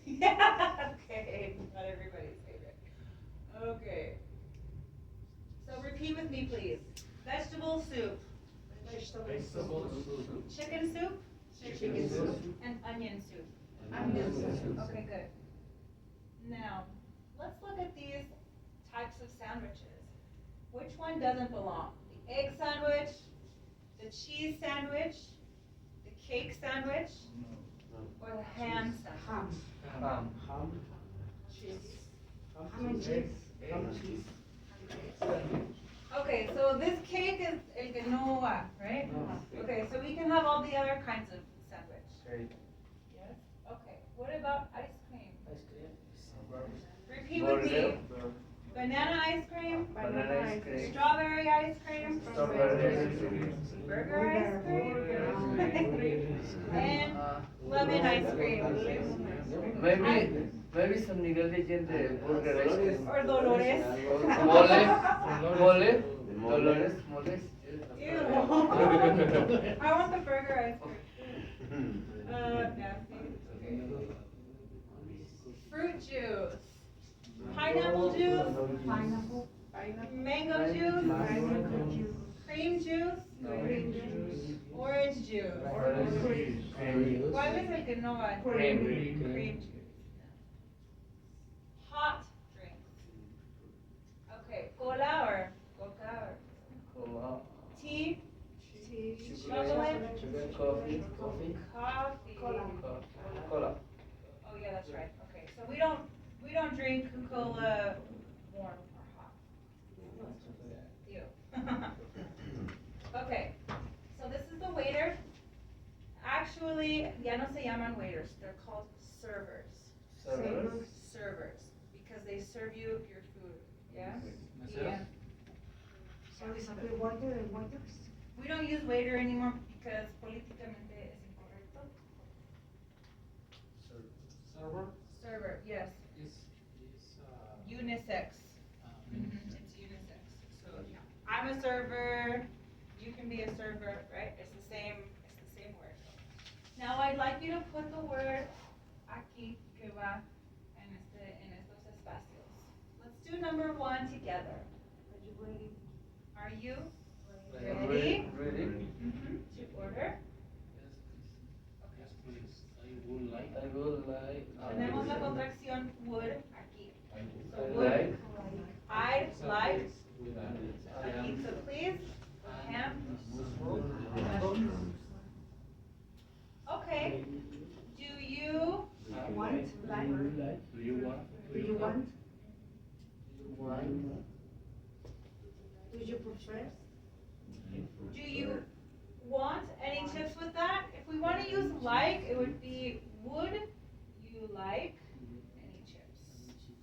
Yeah, okay, not everybody's favorite. Okay. So repeat with me, please. Vegetable soup, Vegetable soup. chicken soup, Chicken soup. and onion soup. Onion soup. Okay, good. Now, let's look at these types of sandwiches. Which one doesn't belong? The egg sandwich, the cheese sandwich, the cake sandwich, or the ham sandwich? Ham. Cheese. Okay, so this cake is el que no va, right? Okay, so we can have all the other kinds of sandwich. Okay. Yes? Okay, what about ice cream? Ice cream. Repeat with me. Banana ice cream, Banana ice cream. strawberry ice cream, Strawberry ice cream. burger ice cream, and lemon ice cream. Maybe San Miguel de Allende burger ice cream. Or Dolores. Dolores, moles. Ew. I want the burger ice cream. Nasty. Okay. Fruit juice. Pineapple juice. Pineapple. Mango juice. Cream juice. Orange juice. ¿Cuál es el que no va? Cream. Cream juice. Hot drinks. Okay, cola or coca or Cola. tea, chocolate, Coffee. coffee. Cola. Oh yeah, that's right. Okay, so we don't drink cola warm or hot. Ew. Okay, so this is the waiter. Actually, ya no se llaman waiters. They're called servers. Servers. Servers, because they serve you your food. Yeah. Meseros. Yeah. So is it waiter and waiters? We don't use waiter anymore because políticamente es incorrecto. Server Server, yes. is Unisex. It's unisex. So yeah, I'm a server. You can be a server, right? It's the same word. Now I'd like you to put the word aquí que va en estos espacios. Let's do number 1 together. Are you ready? Ready? Mhm. You like. Tenemos la contracción would aquí. So I would, like. I'd like, Without it. aquí, so please, Pam. Okay, do you, Want, like, Do you want? do you want, Why? do you prefer? do you want any tips with that? If we want to use like, it would be, would you like any chips?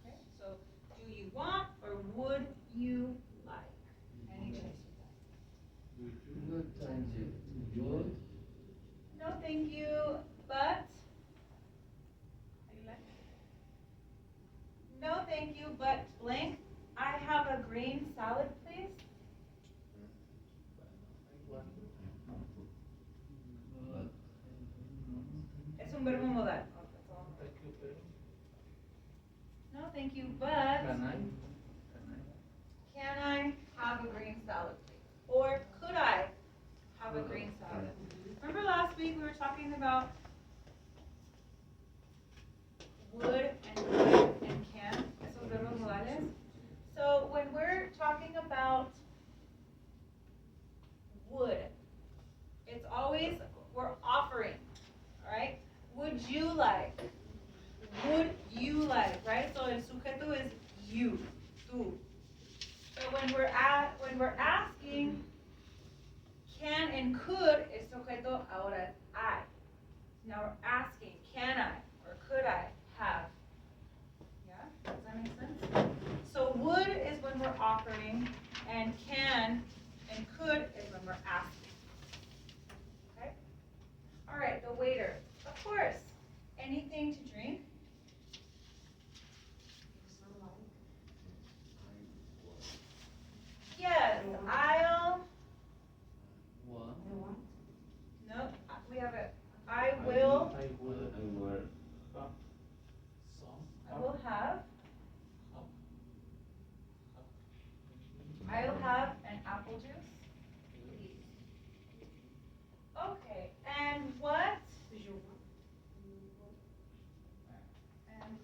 Okay, so do you want or would you like any chips with that? Good, thank you. Good. No, thank you, but. No, thank you, but blank. I have a green salad, please. Es un verbo modal. Oh, that's all. No, thank you, but can I have a green salad, please? Or could I have a green salad? Remember last week we were talking about would and could and can, esos verbos modales. So when we're talking about would, it's always, we're offering, all right? Would you like? Would you like, right? So el sujeto is you, tú. So when we're asking, can and could, el sujeto ahora es I. Now we're asking, can I or could I have? Yeah, does that make sense? So would is when we're offering, and can and could is when we're asking. Okay? All right, the waiter. Of course. Anything to drink? Yes, I'll. What? No, we have it. I will. I will. And where? Some. I will have. I'll have an apple juice, please. Okay, and what? Do you want? And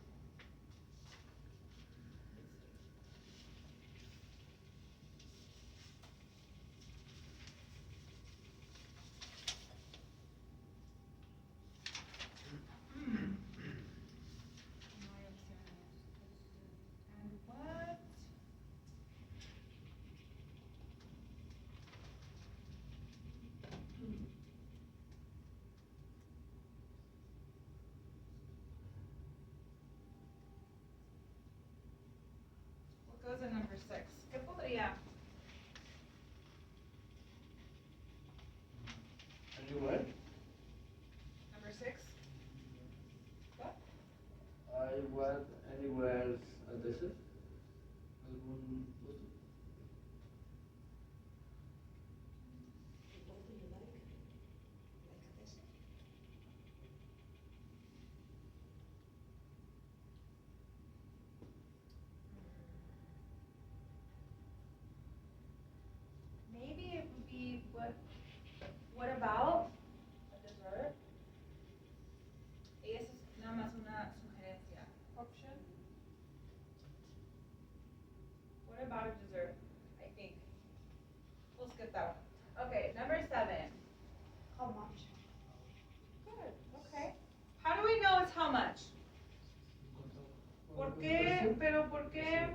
and what? What goes in number 6? ¿Qué podría? Anywhere? Number 6? What? I want anywhere else a desert. ¿Algún postre? What do you like? Like a dessert? Maybe it would be what about a dessert? Esa es nada más una sugerencia. Option. What about a dessert? I think. We'll skip that one. Okay, number 7. How much? Good, okay. How do we know it's how much? ¿Por qué? ¿Pero por qué?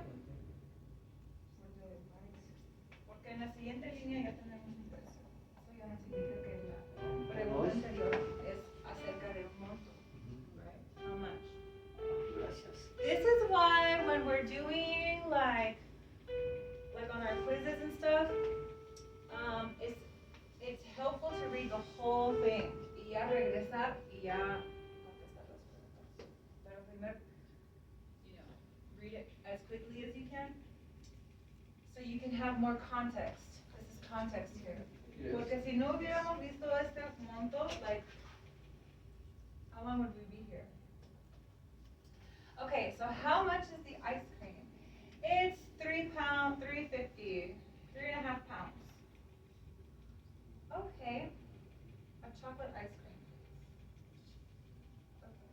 Porque en la siguiente línea ya tenemos un precio. Eso ya no significa que la pregunta anterior es acerca de un monto. Right? How much? Gracias. This is why when we're doing like on our quizzes and stuff, it's helpful to read the whole thing. Y ya regresar y ya contestar las preguntas. Pero primero, read it as quickly as you can, so you can have more context. This is context here. Yes. Porque si no hubiéramos visto este monto, like, how long would we be here? Okay, so how much is the ice cream? It's 3 pounds, 3.50, 3.5 pounds. Okay, a chocolate ice cream, please. Okay.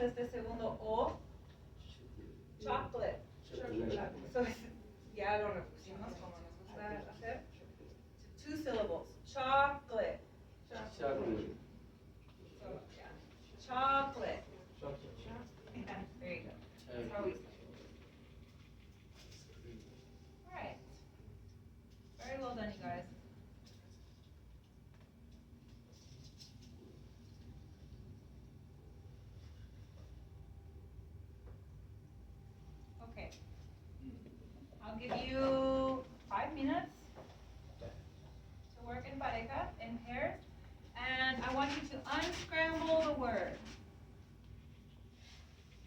este segundo O. Chocolate. So, ya lo repusimos como nos gusta hacer. 2 syllables. Chocolate. Chocolate. So, yeah. Chocolate. Yeah, there you go. That's how we say it. Alright. Very well done, you guys. Okay. I'll give you 5 minutes to work in pareja, in pairs, and I want you to unscramble the word.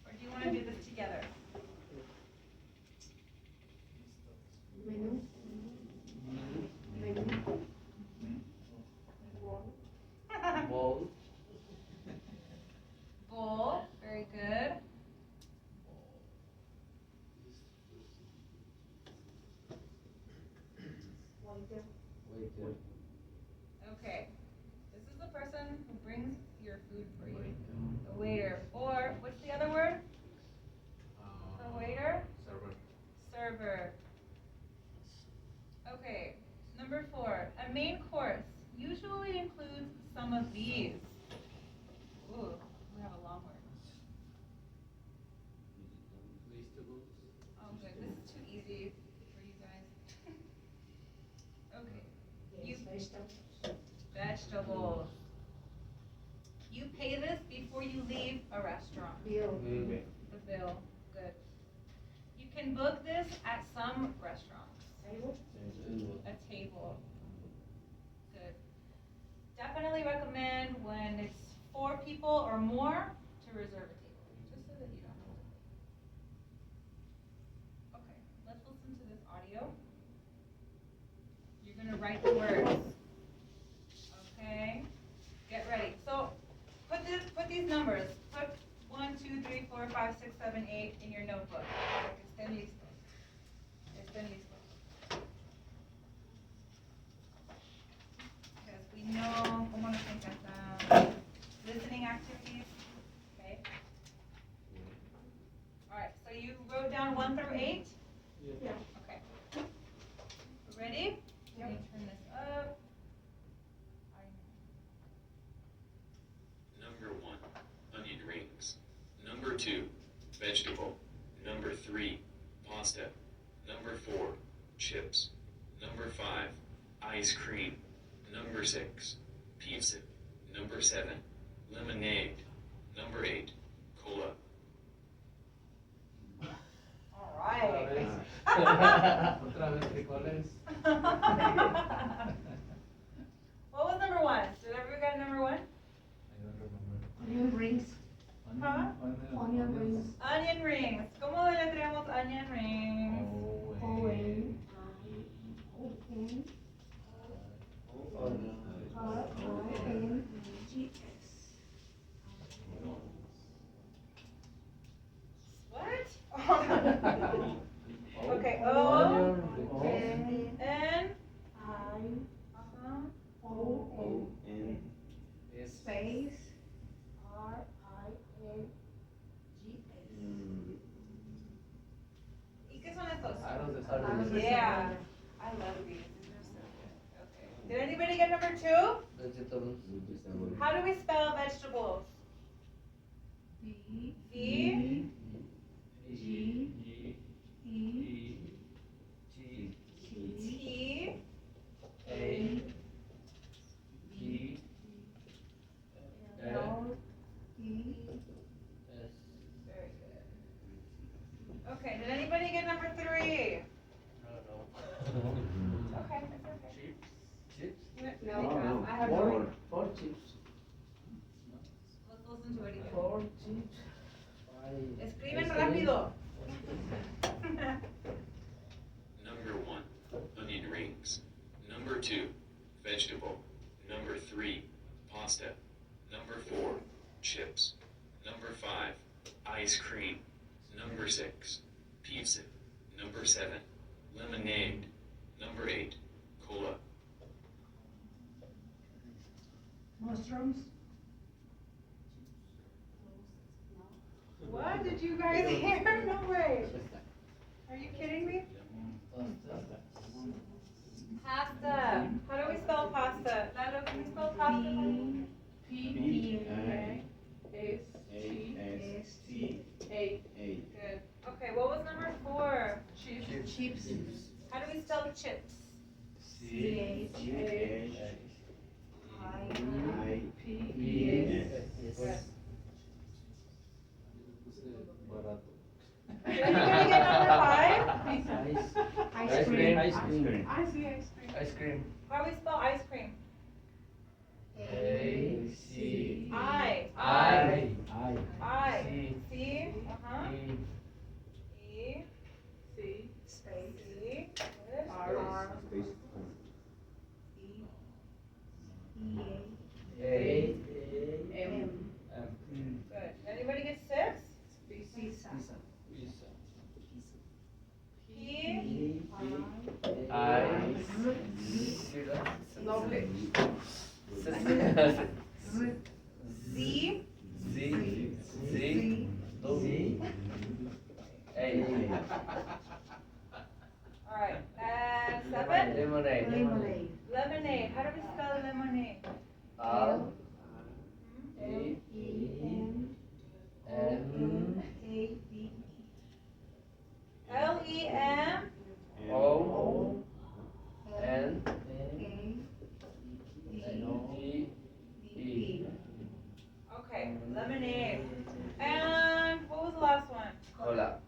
Or do you want to do this together? Menú. Menú. Bowl. Bowl, very good. Waiter. Waiter. Okay. This is the person who brings your food for you. The waiter. Or, what's the other word? The waiter? Server. Server. Okay. Number 4. A main course usually includes some of these. Ooh, we have a long word. Vegetables. Oh, good. This is too easy for you guys. Okay. You vegetables. You pay this before you leave a restaurant. Bill. The bill. Good. You can book this at some restaurants. Table. A table. Good. Definitely recommend when it's 4 people or more to reserve a table, just so that you don't have to wait. Okay, let's listen to this audio. You're gonna write the words. Okay, get ready. So put these numbers. Put 1, 2, 3, 4, 5, 6, 7, 8 in your notebook. Para que estén listos. Estén listos. Because we know cómo nos encantan listening activities. Okay. All right. So you wrote down 1 through 8. Yeah. Okay. Ready? Yep. Let me turn this up. Number 1, onion rings. Number 2, vegetable. Number 3, pasta. Number 4, chips. Number 5, ice cream. Number 6, pizza. Number 7, lemonade. Number 8, cola. All right. Otra vez frijoles. What was number 1? Did everyone get number 1? I don't remember. Onion rings. Huh? Onion rings. Onion rings. ¿Cómo deletreamos onion rings? O-N. O-N. R-I-N-G-S. What? Okay. O Onion. N. I-O-N. Space. R-I-N-G-S. ¿Y qué son estos? Aros de Aros de Yeah. I love these. These are so good. Okay. Did anybody get number 2? Vegetables. How do we spell vegetables? V. V. G. E. G. T. A. G. L. E. S. Very good. Okay. Did anybody get number 3? Okay, that's okay. Chips. No, I have Four. no. 4 chips. Let's listen to it again. 4 chips. 5. Escriben rápido. Number 1, onion rings. Number 2, vegetable. Number 3, pasta. Number 4, chips. Number 5, ice cream. Number 6, pizza. Number 7, lemonade. Number 8, cola. Mushrooms. guys here? No way. Are you kidding me? Pasta. How do we spell pasta? Lalo, can we spell pasta? for me? P-I-S-T-A. Good. Okay, what was number 4? Chips. How do we spell chips? P-E-S. Good. Barato. Did anybody get number 5? Ice cream. Ice cream. I see ice cream. Ice cream. How do we spell ice cream? A-C. I. I. I. C. C. Uh-huh. E. E. C. Space. C. Good. R. A. M. Good. Anybody get 6? Pizza. P. I. Doble. Z. Z. Z. W. A. All right. And 7? Lemonade. Lemonade. How do we spell lemonade? L. E. N. L-E-M. O. N. D. E. Okay. Lemonade. And what was the last one? Cola.